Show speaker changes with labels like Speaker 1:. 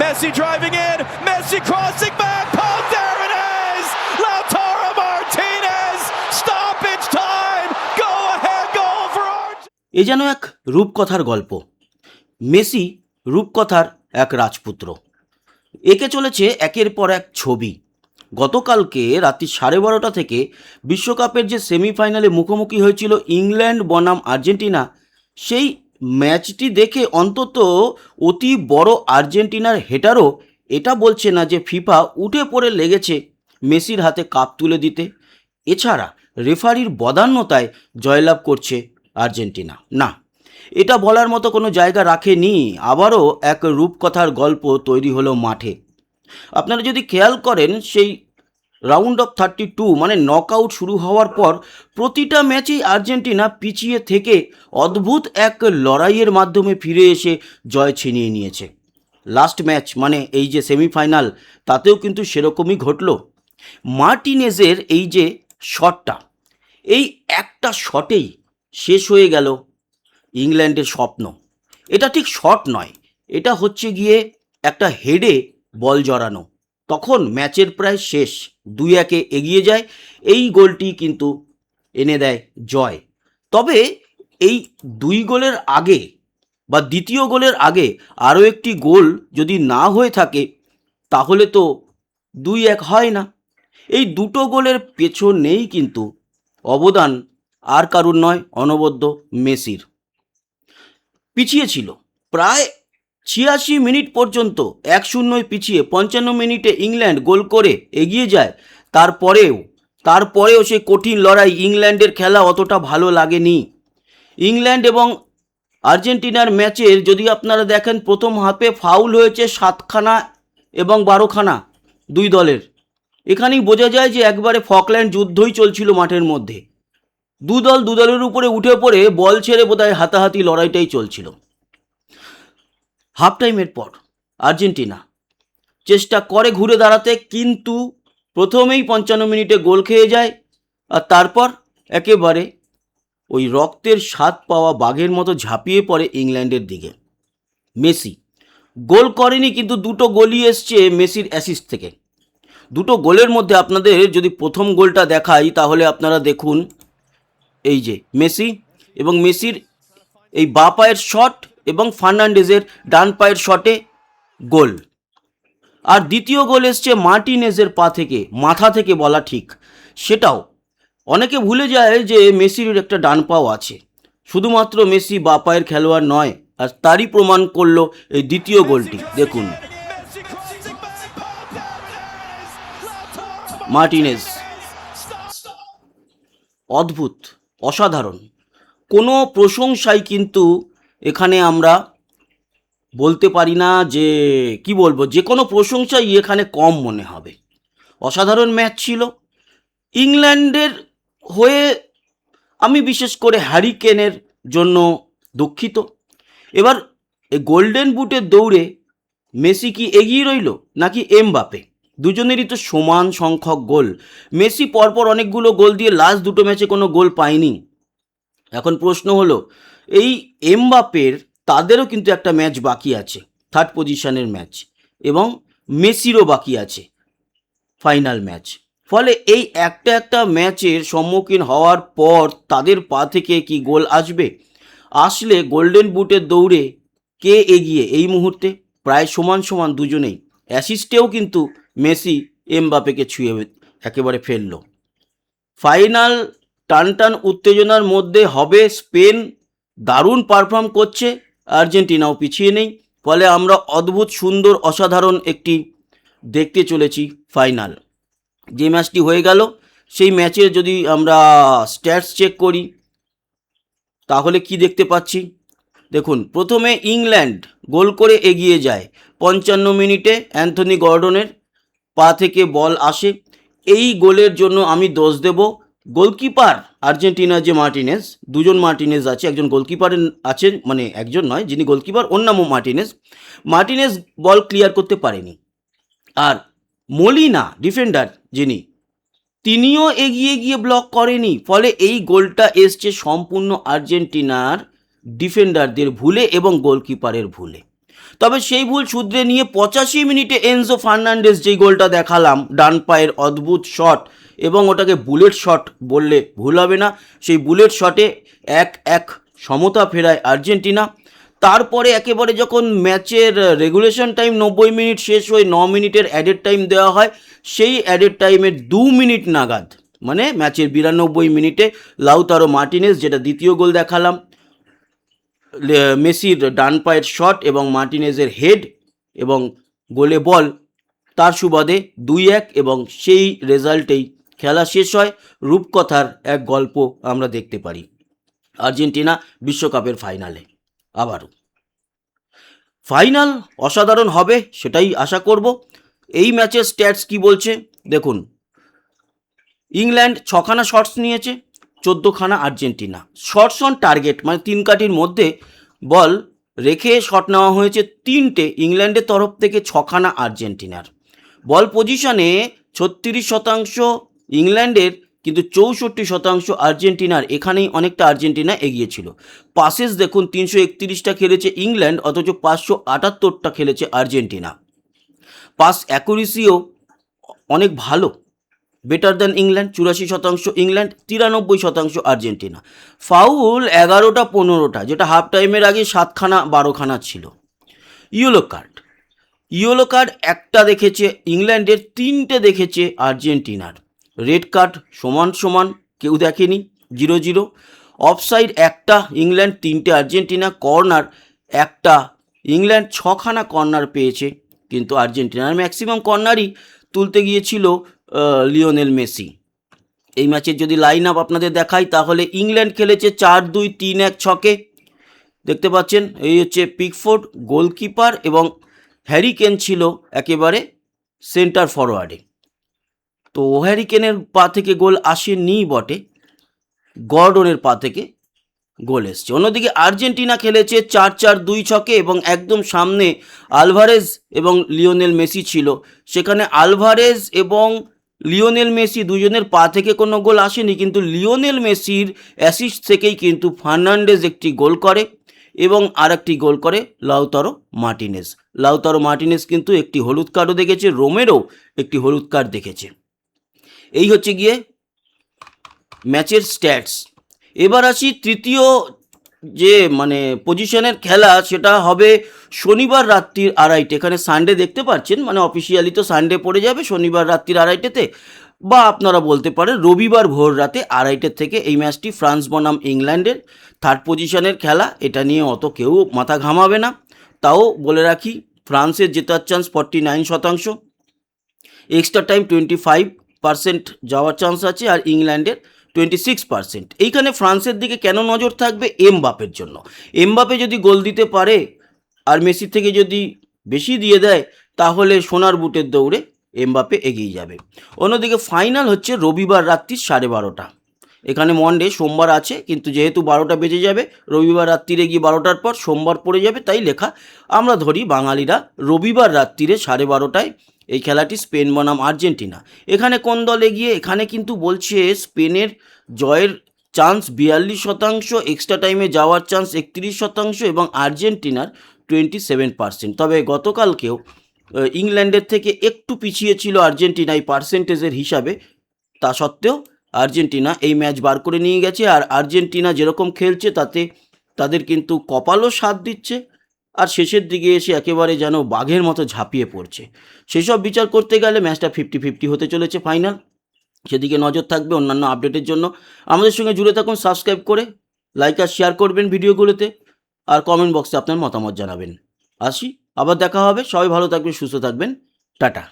Speaker 1: Messi driving in, Messi crossing back, Paul, there it is! Lautaro Martinez, stoppage time, go ahead goal for Argentina!
Speaker 2: এ যেন এক রূপকথার গল্প। Messi রূপকথার এক রাজপুত্র। একে চলেছে একের পর এক ছবি। গতকালকে রাত্রি 12:30 থেকে বিশ্বকাপের যে সেমিফাইনালে মুখোমুখি হয়েছিল ইংল্যান্ড বনাম আর্জেন্টিনা, সেই ম্যাচটি দেখে অন্তত অতি বড় আর্জেন্টিনার হেটারও এটা বলছে না যে ফিফা উঠে পড়ে লেগেছে মেসির হাতে কাপ তুলে দিতে। এছাড়া রেফারির বদান্যতায় জয়লাভ করছে আর্জেন্টিনা। না, এটা বলার মতো কোনো জায়গা রাখেনি। আবারও এক রূপকথার গল্প তৈরি হলো মাঠে। আপনারা যদি খেয়াল করেন, সেই রাউন্ড অফ 32 মানে নকআউট শুরু হওয়ার পর প্রতিটা ম্যাচেই আর্জেন্টিনা পিছিয়ে থেকে অদ্ভুত এক লড়াইয়ের মাধ্যমে ফিরে এসে জয় ছিনিয়ে নিয়েছে। লাস্ট ম্যাচ মানে এই যে সেমিফাইনাল, তাতেও কিন্তু সেরকমই ঘটল। মার্টিনেজের এই যে শটটা, এই একটা শটেই শেষ হয়ে গেল ইংল্যান্ডের স্বপ্ন। এটা ঠিক শট নয়, এটা হচ্ছে গিয়ে একটা হেডে বল জড়ানো। তখন ম্যাচের প্রায় শেষ, 2-1 এগিয়ে যায়। এই গোলটি কিন্তু এনে দেয় জয়। তবে এই 2 গোলের আগে বা দ্বিতীয় গোলের আগে আরও একটি গোল যদি না হয়ে থাকে তাহলে তো 2-1 হয় না। এই দুটো গোলের পেছনেই কিন্তু অবদান আর কারুর নয়, অনবদ্য মেসির। পিছিয়ে ছিল প্রায় 86 মিনিট পর্যন্ত, 1-0 পিছিয়ে 55 মিনিটে ইংল্যান্ড গোল করে এগিয়ে যায়। তারপরেও সেই কঠিন লড়াই, ইংল্যান্ডের খেলা অতটা ভালো লাগেনি। ইংল্যান্ড এবং আর্জেন্টিনার ম্যাচের যদি আপনারা দেখেন, প্রথম হাফে ফাউল হয়েছে 7খানা এবং 12খানা দুই দলের। এখানেই বোঝা যায় যে একবারে ফকল্যান্ড যুদ্ধই চলছিল মাঠের মধ্যে। দু দলের উপরে উঠে পড়ে বল ছেড়ে বোধহয় হাতাহাতি লড়াইটাই চলছিল। হাফ টাইমের পর আর্জেন্টিনা চেষ্টা করে ঘুরে দাঁড়াতে, কিন্তু প্রথমেই 55 মিনিটে গোল খেয়ে যায়। আর তারপর একেবারে ওই রক্তের স্বাদ পাওয়া বাঘের মতো ঝাঁপিয়ে পড়ে ইংল্যান্ডের দিকে। মেসি গোল করেনি, কিন্তু দুটো গোলই এসছে মেসির অ্যাসিস্ট থেকে। দুটো গোলের মধ্যে আপনাদের যদি প্রথম গোলটা দেখাই, তাহলে আপনারা দেখুন, এই যে মেসি এবং মেসির এই বাঁ পায়ের শট এবং ফার্নান্ডেজের ডান পায়ের শটে গোল। আর দ্বিতীয় গোল এসছে মার্টিনেজের পা থেকে, মাথা থেকে বলা ঠিক। সেটাও অনেকে ভুলে যায় যে মেসির একটা ডান পাও আছে। শুধুমাত্র মেসি বাঁ পায়ের খেলোয়াড় নয়, আর তারই প্রমাণ করলো এই দ্বিতীয় গোলটি। দেখুন,
Speaker 1: Messi crossing back, Paul, there it is! Lautaro
Speaker 2: Martinez
Speaker 1: stop!
Speaker 2: অদ্ভুত, অসাধারণ। কোনো প্রশংসাই কিন্তু এখানে আমরা বলতে পারি না যে কি বলবো, যে কোনো প্রশংসাই এখানে কম মনে হবে। অসাধারণ ম্যাচ ছিল। ইংল্যান্ডের হয়ে আমি বিশেষ করে হ্যারি কেনের জন্য দুঃখিত। এবার এই গোল্ডেন বুটের দৌড়ে মেসি কি এগিয়ে রইল নাকি এমবাপে? দুজনেরই তো সমান সংখ্যক গোল। মেসি পরপর অনেকগুলো গোল দিয়ে লাস্ট দুটো ম্যাচে কোনো গোল পায়নি। এখন প্রশ্ন হলো, এই এমবাপের তাদেরও কিন্তু একটা ম্যাচ বাকি আছে, থার্ড পজিশনের ম্যাচ, এবং মেসিরও বাকি আছে ফাইনাল ম্যাচ। ফলে এই একটা ম্যাচের সম্মুখীন হওয়ার পর তাদের পা থেকে কি গোল আসবে? আসলে গোল্ডেন বুটের দৌড়ে কে এগিয়ে এই মুহূর্তে? প্রায় সমান দুজনেই। অ্যাসিস্টেও কিন্তু মেসি এমবাপেকে ছুঁয়ে একেবারে ফেললো। ফাইনাল টানটান উত্তেজনার মধ্যে হবে। স্পেন দারুণ পারফর্ম করছে, আর্জেন্টিনাও পিছিয়ে নেই। ফলে আমরা অদ্ভুত সুন্দর অসাধারণ একটি দেখতে চলেছি ফাইনাল। যে ম্যাচটি হয়ে গেল, সেই ম্যাচের যদি আমরা স্ট্যাটস চেক করি, তাহলে কি দেখতে পাচ্ছি? দেখুন, প্রথমে ইংল্যান্ড গোল করে এগিয়ে যায়। 55 মিনিটে অ্যান্থনি গর্ডনের পা থেকে বল আসে। এই গোলের জন্য আমি দোষ দেব গোলকিপার আর্জেন্টিনা, যে মার্টিনেজ, দুজন মার্টিনেজ আছে, একজন গোলকিপার আছে, মানে একজন নয়, যিনি গোলকিপার ওর নামও মার্টিনেজ বল ক্লিয়ার করতে পারেনি। আর মলিনা ডিফেন্ডার যিনি, তিনিও এগিয়ে গিয়ে ব্লক করেনি। ফলে এই গোলটা এসছে সম্পূর্ণ আর্জেন্টিনার ডিফেন্ডারদের ভুলে এবং গোলকিপারের ভুলে। তবে সেই ভুল শুধরে নিয়ে 85 মিনিটে এনজো ফার্নান্ডেজ যেই গোলটা দেখালাম, ডান পায়ের অদ্ভুত শট, এবং ওটাকে বুলেট শট বললে ভুল হবে না, সেই বুলেট শটে 1-1 সমতা ফেরায় আর্জেন্টিনা। তারপরে একেবারে যখন ম্যাচের রেগুলেশন টাইম 90 মিনিট শেষ হয়ে 9 মিনিটের অ্যাডেড টাইম দেওয়া হয়, সেই অ্যাডেড টাইমের 2 মিনিট নাগাদ, মানে ম্যাচের 92 মিনিটে লাউতারো মার্টিনেজ, যেটা দ্বিতীয় গোল দেখালাম, মেসির ডান পায়ের শট এবং মার্টিনেজের হেড এবং গোলে বল, তার সুবাদে 2-1, এবং সেই রেজাল্টেই খেলা শেষ হয়। রূপকথার এক গল্প আমরা দেখতে পারি আর্জেন্টিনা বিশ্বকাপের ফাইনালে। আবারও ফাইনাল অসাধারণ হবে, সেটাই আশা করব। এই ম্যাচের স্ট্যাটস কি বলছে দেখুন। ইংল্যান্ড 6খানা শটস নিয়েছে, 14খানা আর্জেন্টিনা। শটস অন টার্গেট মানে 3 কাঠির মধ্যে বল রেখে শট নেওয়া হয়েছে 3টে ইংল্যান্ডের তরফ থেকে, 6খানা আর্জেন্টিনার। বল পজিশনে 36% ইংল্যান্ডের, কিন্তু 64% আর্জেন্টিনার। এখানেই অনেকটা আর্জেন্টিনা এগিয়েছিল। পাসেস দেখুন 331টা খেলেছে ইংল্যান্ড, অথচ 578টা খেলেছে আর্জেন্টিনা। পাস অ্যাকুরেসিও অনেক ভালো, better than England, 84% England, 93% Argentina. Foul 11টা 15টা, যেটা হাফ টাইমের আগে 7খানা 12খানা ছিল। ইয়েলো কার্ড একটা দেখেছে ইংল্যান্ডের, 3টে দেখেছে আর্জেন্টিনার। রেড কার্ড সমান কেউ দেখেনি, 0-0। অফসাইড একটা ইংল্যান্ড, 3টে আর্জেন্টিনা। কর্নার একটা ইংল্যান্ড, 6খানা কর্নার পেয়েছে, কিন্তু আর্জেন্টিনার ম্যাক্সিমাম কর্নারই তুলতে গিয়েছিল লিওনেল মেসি। এই ম্যাচের যদি লাইন আপ আপনাদের দেখাই, তাহলে ইংল্যান্ড খেলেছে 4-2-3-1 ছকে, দেখতে পাচ্ছেন। এই হচ্ছে পিকফোর্ড গোলকিপার, এবং হ্যারি কেন ছিল একেবারে সেন্টার ফরওয়ার্ডে। তো হ্যারি কেনের পা থেকে গোল আসেনি বটে, গর্ডনের পা থেকে গোল এসছে। অন্যদিকে আর্জেন্টিনা খেলেছে 4-4-2 ছকে, এবং একদম সামনে আলভারেজ এবং লিওনেল মেসি ছিল। সেখানে আলভারেজ এবং লিওনেল মেসি দুজনের পা থেকে কোনো গোল আসেনি, কিন্তু লিওনেল মেসির অ্যাসিস্ট থেকেই কিন্তু ফার্নান্ডেজ একটি গোল করে, এবং আর একটি গোল করে লাউতারো মার্টিনেজ কিন্তু একটি হলুদ কার্ডও দেখেছে, রোমেরো একটি হলুদ কার্ড দেখেছে। এই হচ্ছে গিয়ে ম্যাচের স্ট্যাটস। এবার আসি তৃতীয় যে মানে পজিশনের খেলা, সেটা হবে শনিবার রাত্রির 2:30। এখানে সানডে দেখতে পাচ্ছেন, মানে অফিসিয়ালি তো সানডে পড়ে যাবে শনিবার রাত্রির 2:30-তে, বা আপনারা বলতে পারেন রবিবার ভোর রাতে 2:30 থেকে এই ম্যাচটি ফ্রান্স বনাম ইংল্যান্ডের থার্ড পজিশনের খেলা। এটা নিয়ে অত কেউ মাথা ঘামাবে না। তাও বলে রাখি, ফ্রান্সের জেতার চান্স 49%, এক্সট্রা টাইম 25% যাওয়ার চান্স আছে, আর ইংল্যান্ডের 26%। এইখানে ফ্রান্সের দিকে কেন নজর থাকবে? এমবাপের জন্য। এমবাপে যদি গোল দিতে পারে আর মেসি থেকে যদি বেশি দিয়ে দেয়, তাহলে সোনার বুটের দৌড়ে এমবাপে এগিয়ে যাবে। অন্যদিকে ফাইনাল হচ্ছে রবিবার রাত্রি 12:30। এখানে মন্ডে সোমবার আছে, কিন্তু যেহেতু 12টা বেজে যাবে, রবিবার রাত্রিরে গিয়ে 12টার পর সোমবার পড়ে যাবে, তাই লেখা। আমরা ধরি বাঙালিরা রবিবার রাত্রিরে 12:30টায় এই খেলাটি স্পেন বনাম আর্জেন্টিনা। এখানে কোন দল এগিয়ে? এখানে কিন্তু বলছে স্পেনের জয়ের চান্স 42%, এক্সট্রা টাইমে যাওয়ার চান্স 31%, এবং আর্জেন্টিনার 27%। তবে গতকালকেও ইংল্যান্ডের থেকে একটু পিছিয়ে ছিল আর্জেন্টিনা এই পার্সেন্টেজের হিসাবে, তা সত্ত্বেও আর্জেন্টিনা এই ম্যাচ বার করে নিয়ে গেছে। আর আর্জেন্টিনা যেরকম খেলছে, তাতে তাদের কিন্তু কপালও সাথ দিচ্ছে, আর শেষের দিকে এসে একেবারে যেন বাঘের মতো ঝাঁপিয়ে পড়ছে। সেসব বিচার করতে গেলে ম্যাচটা 50-50 হতে চলেছে ফাইনাল, সেদিকে নজর থাকবে। অন্যান্য আপডেটের জন্য আমাদের সঙ্গে জুড়ে থাকুন, সাবস্ক্রাইব করে লাইক আর শেয়ার করবেন ভিডিওগুলোতে, আর কমেন্ট বক্সে আপনার মতামত জানাবেন। আসি, আবার দেখা হবে। সবাই ভালো থাকবেন, সুস্থ থাকবেন, টাটা।